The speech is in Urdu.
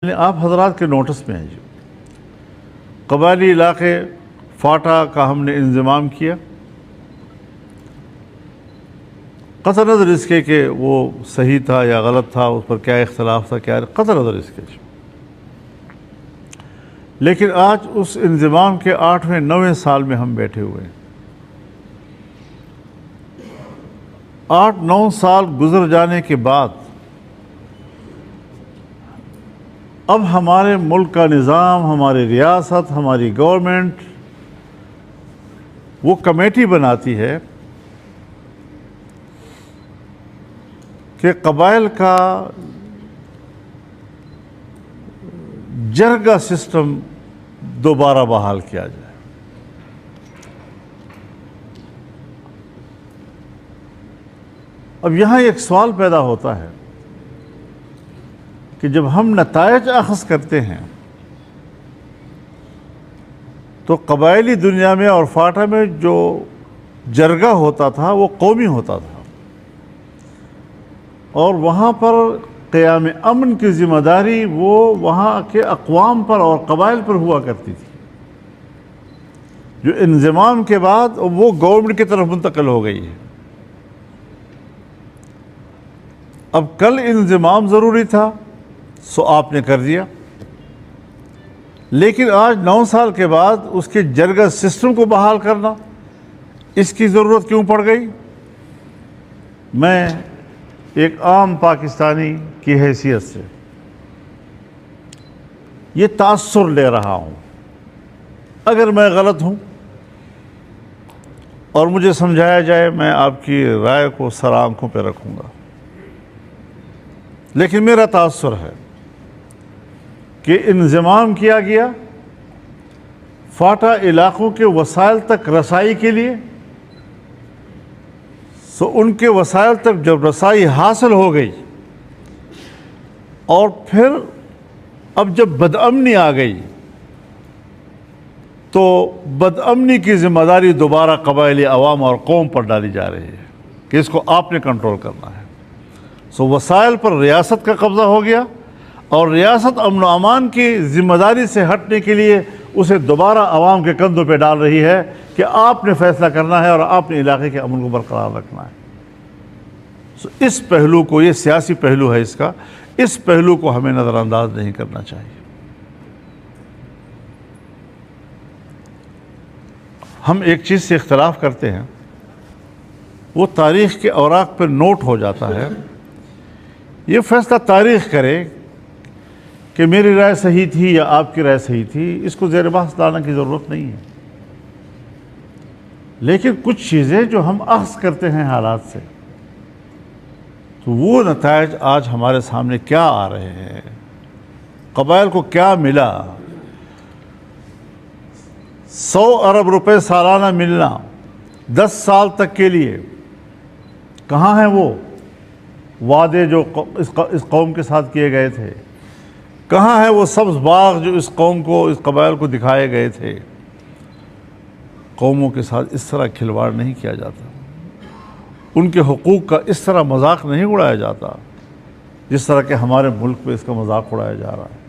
آپ حضرات کے نوٹس میں ہے جی قبائلی علاقے فاٹا کا ہم نے انضمام کیا، قطع نظر اس کے کہ وہ صحیح تھا یا غلط تھا، اس پر کیا اختلاف تھا، کیا قطع نظر اس کے، لیکن آج اس انضمام کے 8ویں 9ویں سال میں ہم بیٹھے ہوئے ہیں۔ 8-9 سال گزر جانے کے بعد اب ہمارے ملک کا نظام، ہماری ریاست، ہماری گورنمنٹ وہ کمیٹی بناتی ہے کہ قبائل کا جرگہ سسٹم دوبارہ بحال کیا جائے۔ اب یہاں ایک سوال پیدا ہوتا ہے کہ جب ہم نتائج اخذ کرتے ہیں تو قبائلی دنیا میں اور فاٹا میں جو جرگہ ہوتا تھا وہ قومی ہوتا تھا، اور وہاں پر قیام امن کی ذمہ داری وہ وہاں کے اقوام پر اور قبائل پر ہوا کرتی تھی، جو انضمام کے بعد وہ گورنمنٹ کی طرف منتقل ہو گئی ہے۔ اب کل انضمام ضروری تھا سو آپ نے کر دیا، لیکن آج 9 سال کے بعد اس کے جرگہ سسٹم کو بحال کرنا، اس کی ضرورت کیوں پڑ گئی؟ میں ایک عام پاکستانی کی حیثیت سے یہ تاثر لے رہا ہوں، اگر میں غلط ہوں اور مجھے سمجھایا جائے میں آپ کی رائے کو سر آنکھوں پہ رکھوں گا، لیکن میرا تاثر ہے کہ انضمام کیا گیا فاٹا علاقوں کے وسائل تک رسائی کے لیے، سو ان کے وسائل تک جب رسائی حاصل ہو گئی اور پھر اب جب بدامنی آ گئی تو بدامنی کی ذمہ داری دوبارہ قبائلی عوام اور قوم پر ڈالی جا رہی ہے کہ اس کو آپ نے کنٹرول کرنا ہے۔ سو وسائل پر ریاست کا قبضہ ہو گیا اور ریاست امن و امان کی ذمہ داری سے ہٹنے کے لیے اسے دوبارہ عوام کے کندھوں پہ ڈال رہی ہے کہ آپ نے فیصلہ کرنا ہے اور آپ نے علاقے کے امن کو برقرار رکھنا ہے۔ سو اس پہلو کو، یہ سیاسی پہلو ہے اس کا، اس پہلو کو ہمیں نظر انداز نہیں کرنا چاہیے۔ ہم ایک چیز سے اختلاف کرتے ہیں، وہ تاریخ کے اوراق پہ نوٹ ہو جاتا ہے، یہ فیصلہ تاریخ کرے کہ میری رائے صحیح تھی یا آپ کی رائے صحیح تھی، اس کو زیر بحث لانے کی ضرورت نہیں ہے۔ لیکن کچھ چیزیں جو ہم اخذ کرتے ہیں حالات سے، تو وہ نتائج آج ہمارے سامنے کیا آ رہے ہیں، قبائل کو کیا ملا۔ 100 ارب روپے سالانہ ملنا 10 سال تک کے لیے، کہاں ہیں وہ وعدے جو اس قوم کے ساتھ کیے گئے تھے؟ کہاں ہے وہ سبز باغ جو اس قوم کو، اس قبائل کو دکھائے گئے تھے؟ قوموں کے ساتھ اس طرح کھلواڑ نہیں کیا جاتا، ان کے حقوق کا اس طرح مذاق نہیں اڑایا جاتا جس طرح کہ ہمارے ملک پہ اس کا مذاق اڑایا جا رہا ہے۔